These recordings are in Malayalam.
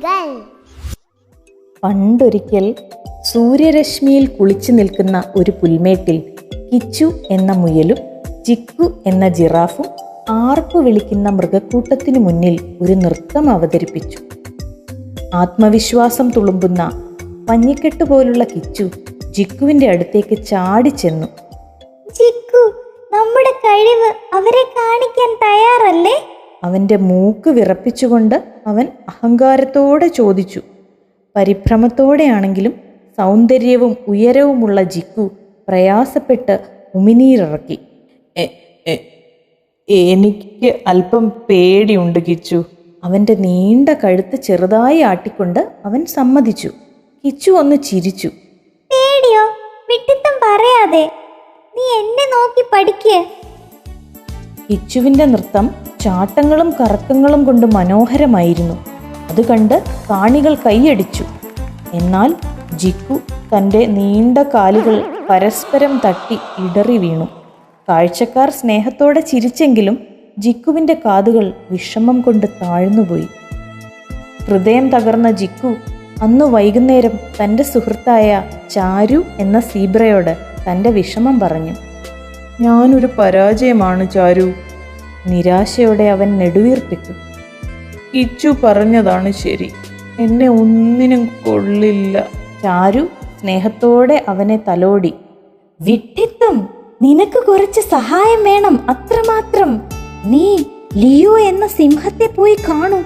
കഥകൾ. പണ്ടൊരിക്കൽ സൂര്യരശ്മിയിൽ കുളിച്ചു നിൽക്കുന്ന ഒരു പുൽമേട്ടിൽ കിച്ചു എന്ന മുയലും ചിക്കു എന്ന ജിറാഫും ആർപ്പു വിളിക്കുന്ന മൃഗക്കൂട്ടത്തിനു മുന്നിൽ ഒരു നൃത്തം അവതരിപ്പിച്ചു. ആത്മവിശ്വാസം തുളുമ്പുന്ന പഞ്ഞിക്കെട്ട് പോലുള്ള കിച്ചു ജിക്കുവിന്റെ അടുത്തേക്ക് ചാടിച്ചെന്നു. ചിക്കു, നമ്മുടെ കഴിവ് അവരെ കാണിക്കാൻ തയ്യാറല്ലേ? അവന്റെ മൂക്ക് വിറപ്പിച്ചുകൊണ്ട് അവൻ അഹങ്കാരത്തോടെ ചോദിച്ചു. പരിഭ്രമത്തോടെയാണെങ്കിലും സൗന്ദര്യവും ഉയരവുമുള്ള ജിക്കു പ്രയാസപ്പെട്ട് ഉമിനീരിറക്കി. എനിക്ക് അല്പം പേടിയുണ്ട് കിച്ചു. അവന്റെ നീണ്ട കഴുത്ത് ചെറുതായി ആട്ടിക്കൊണ്ട് അവൻ സമ്മതിച്ചു. കിച്ചു ഒന്ന് ചിരിച്ചു. പേടിയോ? വിട്ടിത്തം പറയാതെ നീ എന്നെ നോക്കി പഠിക്ക്. കിച്ചുവിന്റെ നൃത്തം ചാട്ടങ്ങളും കറക്കങ്ങളും കൊണ്ട് മനോഹരമായിരുന്നു. അത് കണ്ട് കാണികൾ കൈയടിച്ചു. എന്നാൽ ജിക്കു തൻ്റെ നീണ്ട കാലുകൾ പരസ്പരം തട്ടി ഇടറി വീണു. കാഴ്ചക്കാർ സ്നേഹത്തോടെ ചിരിച്ചെങ്കിലും ജിക്കുവിൻ്റെ കാതുകൾ വിഷമം കൊണ്ട് താഴ്ന്നുപോയി. ഹൃദയം തകർന്ന ജിക്കു അന്നു വൈകുന്നേരം തൻ്റെ സുഹൃത്തായ ചാരു എന്ന സീബ്രയോട് തൻ്റെ വിഷമം പറഞ്ഞു. ഞാനൊരു പരാജയമാണ് ചാരു. നിരാശയോടെ അവൻ നെടുവീർപ്പിച്ചു. കിച്ചു പറഞ്ഞതാണ് ശരി, എന്നെ ഒന്നിനും കൊള്ളില്ല. ചാരു സ്നേഹത്തോടെ അവനെ തലോടി. വിട്ടിത്തം, നിനക്ക് കുറച്ച് സഹായം വേണം, അത്രമാത്രം. നീ ലിയോ എന്ന സിംഹത്തെ പോയി കാണൂ.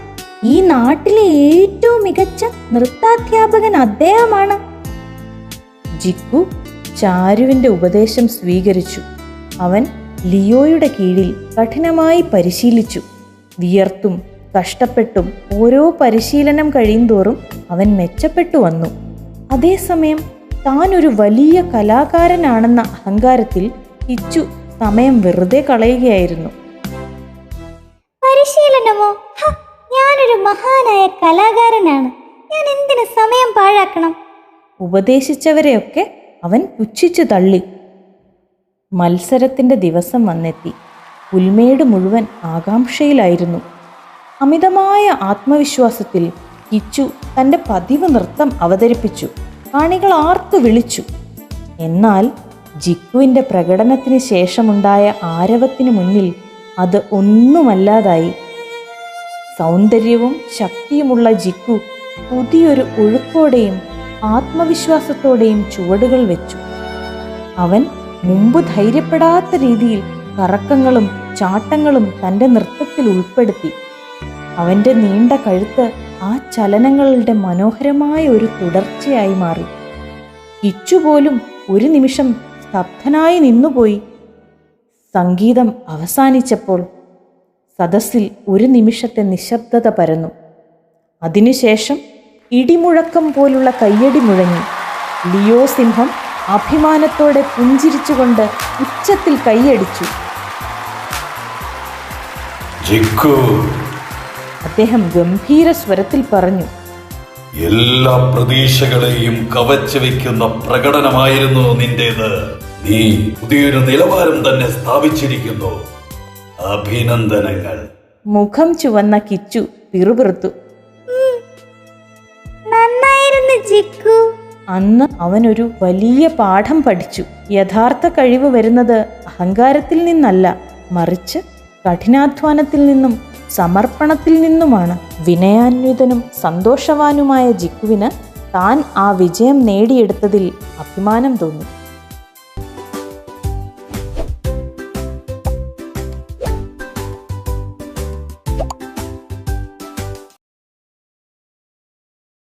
ഈ നാട്ടിലെ ഏറ്റവും മികച്ച നൃത്താധ്യാപകൻ അദ്ദേഹമാണ്. ജിക്കു ചാരുവിൻ്റെ ഉപദേശം സ്വീകരിച്ചു. അവൻ ലിയോയുടെ കീഴിൽ കഠിനമായി പരിശീലിച്ചു. വിയർത്തും കഷ്ടപ്പെട്ടും ഓരോ പരിശീലനം കഴിയുന്തോറും അവൻ മെച്ചപ്പെട്ടു വന്നു. അതേസമയം താൻ ഒരു വലിയ കലാകാരനാണെന്ന അഹങ്കാരത്തിൽ കിച്ചു സമയം വെറുതെ കളയുകയായിരുന്നു. പരിശീലനമോ? ഞാനൊരു മഹാനായ കലാകാരനാണ്, ഞാൻ എന്തിനു സമയം പാഴാക്കണം? ഉപദേശിച്ചവരെയൊക്കെ അവൻ പുച്ഛിച്ചു തള്ളി. മത്സരത്തിൻ്റെ ദിവസം വന്നെത്തി. പുൽമേട് മുഴുവൻ ആകാംക്ഷയിലായിരുന്നു. അമിതമായ ആത്മവിശ്വാസത്തിൽ കിച്ചു തൻ്റെ പതിവ് നൃത്തം അവതരിപ്പിച്ചു. കാണികൾ ആർത്തു വിളിച്ചു. എന്നാൽ ജിക്കുവിൻ്റെ പ്രകടനത്തിന് ശേഷമുണ്ടായ ആരവത്തിന് മുന്നിൽ അത് ഒന്നുമല്ലാതായി. സൗന്ദര്യവും ശക്തിയുമുള്ള ജിക്കു പുതിയൊരു ഒഴുക്കോടെയും ആത്മവിശ്വാസത്തോടെയും ചുവടുകൾ വെച്ചു. അവൻ മുമ്പ് ധൈര്യപ്പെടാത്ത രീതിയിൽ കറക്കങ്ങളും ചാട്ടങ്ങളും തൻ്റെ നൃത്തത്തിൽ ഉൾപ്പെടുത്തി. അവൻ്റെ നീണ്ട കഴുത്ത് ആ ചലനങ്ങളുടെ മനോഹരമായ ഒരു തുടർച്ചയായി മാറി. കിച്ചു പോലും ഒരു നിമിഷം സ്തബ്ധനായി നിന്നുപോയി. സംഗീതം അവസാനിച്ചപ്പോൾ സദസ്സിൽ ഒരു നിമിഷത്തെ നിശബ്ദത പരന്നു. അതിനുശേഷം ഇടിമുഴക്കം പോലുള്ള കയ്യടി മുഴങ്ങി. ലിയോ സിംഹം അഭിമാനത്തോടെ പുഞ്ചിരിച്ചുകൊണ്ട് ഉച്ചത്തിൽ കൈയടിച്ചു. അദ്ദേഹം ഗംഭീര സ്വരത്തിൽ പറഞ്ഞു. എല്ലാ പ്രതീക്ഷകളെയും കവച്ചു വെക്കുന്ന പ്രകടനമായിരുന്നു നിന്റേത്. നീ പുതിയൊരു നിലവാരം തന്നെ സ്ഥാപിച്ചിരിക്കുന്നു. അഭിനന്ദനങ്ങൾ. മുഖം ചുവന്ന കിച്ചു പിറുപിറുത്തു. നന്നായിരുന്നു ജിക്കു. അന്ന് അവനൊരു വലിയ പാഠം പഠിച്ചു. യഥാർത്ഥ കഴിവ് വരുന്നത് അഹങ്കാരത്തിൽ നിന്നല്ല, മറിച്ച് കഠിനാധ്വാനത്തിൽ നിന്നും സമർപ്പണത്തിൽ നിന്നുമാണ്. വിനയാന്വിതനും സന്തോഷവാനുമായ ജിക്കുവിന് താൻ ആ വിജയം നേടിയെടുത്തതിൽ അഭിമാനം തോന്നി.